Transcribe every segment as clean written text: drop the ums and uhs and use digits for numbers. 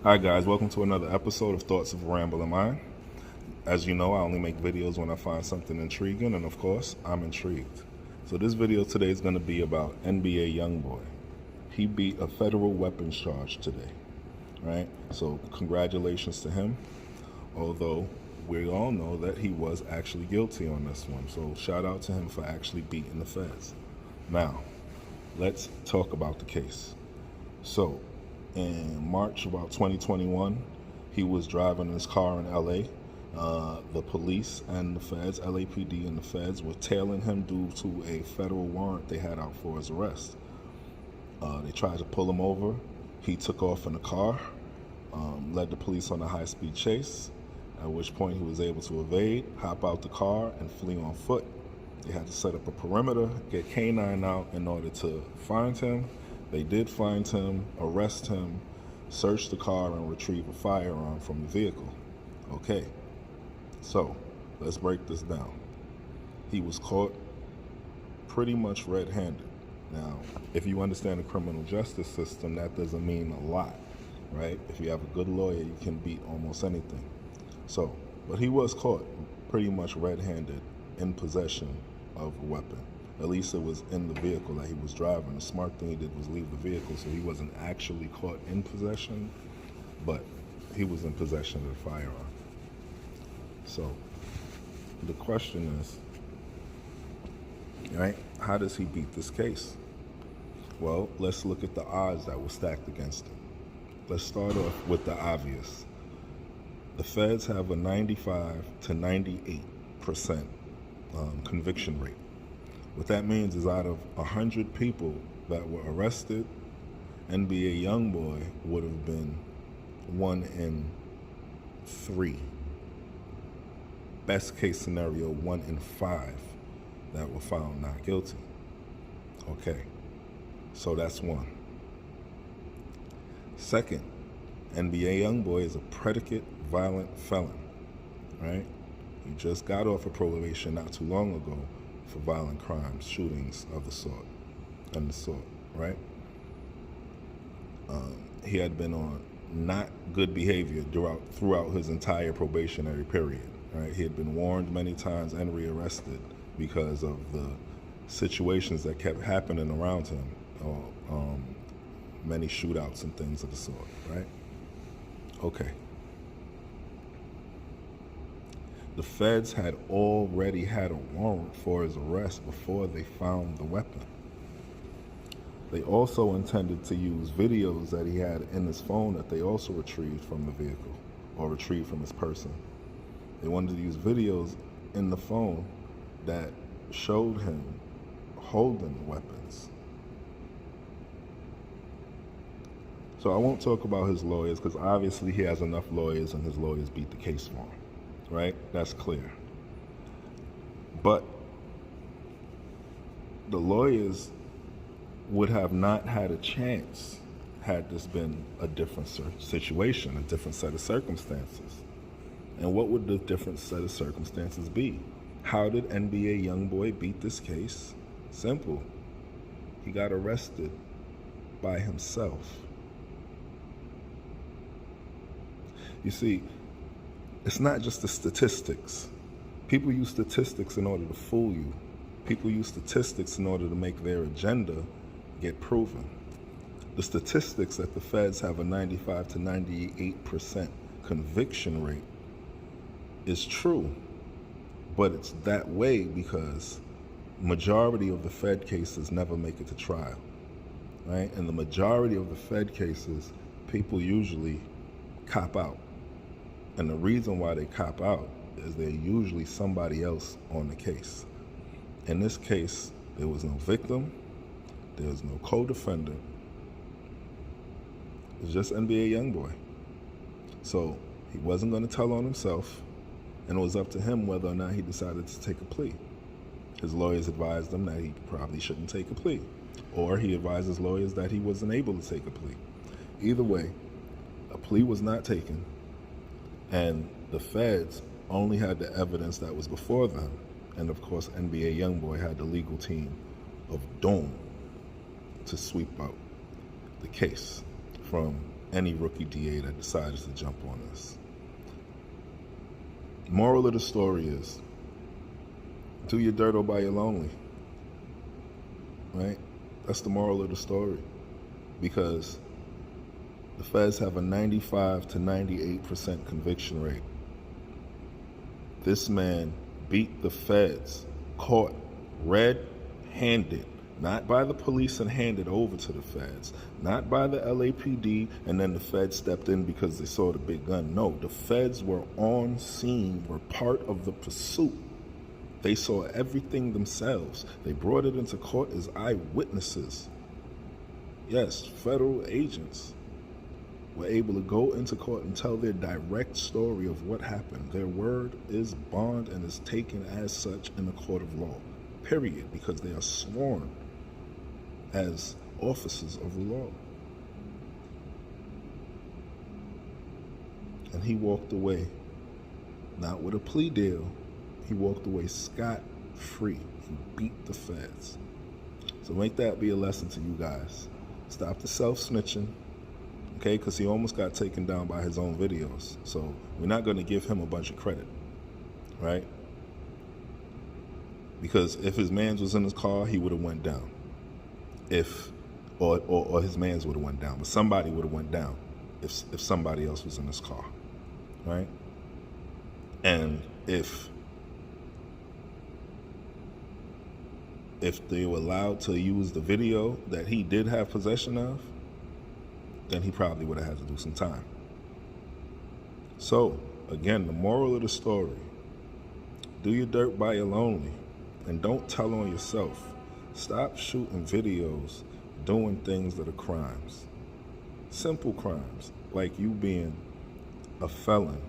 Hi guys, welcome to another episode of Thoughts of a Rambling Mind. As you know, I only make videos when I find something intriguing, and of course, I'm intrigued. So this video today is going to be about NBA YoungBoy. He beat a federal weapons charge today, right? So congratulations to him, although we all know that he was actually guilty on this one. So shout out to him for actually beating the feds. Now, let's talk about the case. So, in March about 2021, he was driving his car in LA. The police and the feds, LAPD and the feds, were tailing him due to a federal warrant they had out for his arrest. They tried to pull him over. He took off in the car, led the police on a high-speed chase, at which point he was able to evade, hop out the car, and flee on foot. They had to set up a perimeter, get K-9 out in order to find him. They did find him, arrest him, search the car, and retrieve a firearm from the vehicle. Okay, so let's break this down. He was caught pretty much red-handed. Now, if you understand the criminal justice system, that doesn't mean a lot, right? If you have a good lawyer, you can beat almost anything. So, but he was caught pretty much red-handed in possession of a weapon. At least it was in the vehicle that he was driving. The smart thing he did was leave the vehicle, so he wasn't actually caught in possession, but he was in possession of the firearm. So the question is, right, how does he beat this case? Well, let's look at the odds that were stacked against him. Let's start off with the obvious. The feds have a 95 to 98% conviction rate. What that means is out of 100 people that were arrested, NBA YoungBoy would have been 1 in 3. Best case scenario, 1 in 5 that were found not guilty. Okay, so that's one. Second, NBA YoungBoy is a predicate violent felon, right? He just got off of probation not too long ago for violent crimes, shootings of the sort, and the sort, right? He had been on not good behavior throughout his entire probationary period, right? He had been warned many times and rearrested because of the situations that kept happening around him, many shootouts and things of the sort, right? Okay. The feds had already had a warrant for his arrest before they found the weapon. They also intended to use videos that he had in his phone that they also retrieved from the vehicle or retrieved from his person. They wanted to use videos in the phone that showed him holding weapons. So I won't talk about his lawyers because obviously he has enough lawyers and his lawyers beat the case for him. Right? That's clear. But the lawyers would have not had a chance had this been a different situation, a different set of circumstances. And what would the different set of circumstances be? How did NBA YoungBoy beat this case? Simple. He got arrested by himself. You see, it's not just the statistics. People use statistics in order to fool you. People use statistics in order to make their agenda get proven. The statistics that the feds have a 95 to 98% conviction rate is true, but it's that way because majority of the Fed cases never make it to trial, right? And the majority of the Fed cases, people usually cop out. And the reason why they cop out is they're usually somebody else on the case. In this case, there was no victim, there was no co-defendant. It was just NBA YoungBoy. So he wasn't going to tell on himself, and it was up to him whether or not he decided to take a plea. His lawyers advised him that he probably shouldn't take a plea, or he advised his lawyers that he wasn't able to take a plea. Either way, a plea was not taken. And the feds only had the evidence that was before them. And of course, NBA YoungBoy had the legal team of doom to sweep out the case from any rookie DA that decides to jump on this. Moral of the story is, do your dirt or buy your lonely. Right? That's the moral of the story. Because the feds have a 95 to 98% conviction rate. This man beat the feds, caught red-handed, not by the police and handed over to the feds, not by the LAPD and then the feds stepped in because they saw the big gun. No, the feds were on scene, were part of the pursuit. They saw everything themselves. They brought it into court as eyewitnesses. Yes, federal agents were able to go into court and tell their direct story of what happened. Their word is bond and is taken as such in the court of law, period, because they are sworn as officers of the law. And he walked away, not with a plea deal. He walked away scot-free. He beat the feds. So make that be a lesson to you guys. Stop the self-snitching, okay? Because he almost got taken down by his own videos. So we're not going to give him a bunch of credit, right? Because if his mans was in his car, he would have went down. Or his mans would have went down. But somebody would have went down if somebody else was in his car, right? And if they were allowed to use the video that he did have possession of, then he probably would have had to do some time. So, again, the moral of the story, do your dirt by your lonely, and don't tell on yourself. Stop shooting videos doing things that are crimes. Simple crimes, like you being a felon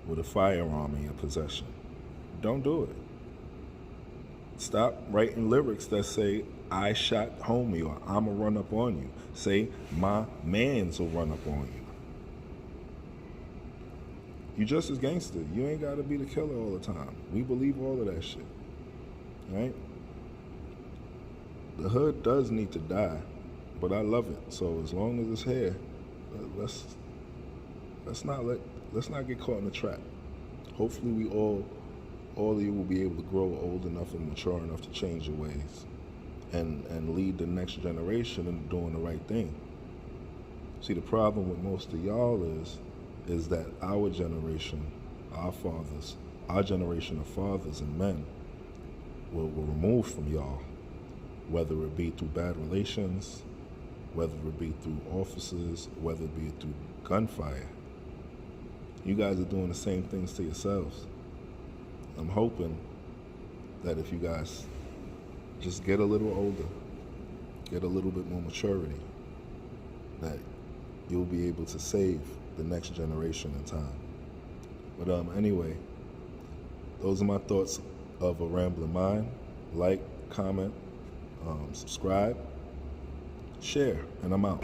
with a firearm in your possession. Don't do it. Stop writing lyrics that say, I shot homie, or I'ma run up on you. Say, my mans will run up on you. You just as gangster. You ain't gotta be the killer all the time. We believe all of that shit, right? The hood does need to die, but I love it. So as long as it's here, let's not get caught in the trap. Hopefully we all of you will be able to grow old enough and mature enough to change your ways and lead the next generation in doing the right thing. See, the problem with most of y'all is that our generation, our fathers, our generation of fathers and men were removed from y'all, whether it be through bad relations, whether it be through officers, whether it be through gunfire. You guys are doing the same things to yourselves. I'm hoping that if you guys just get a little older, get a little bit more maturity, that you'll be able to save the next generation in time. But anyway, those are my thoughts of a rambling mind. Like, comment, subscribe, share, and I'm out.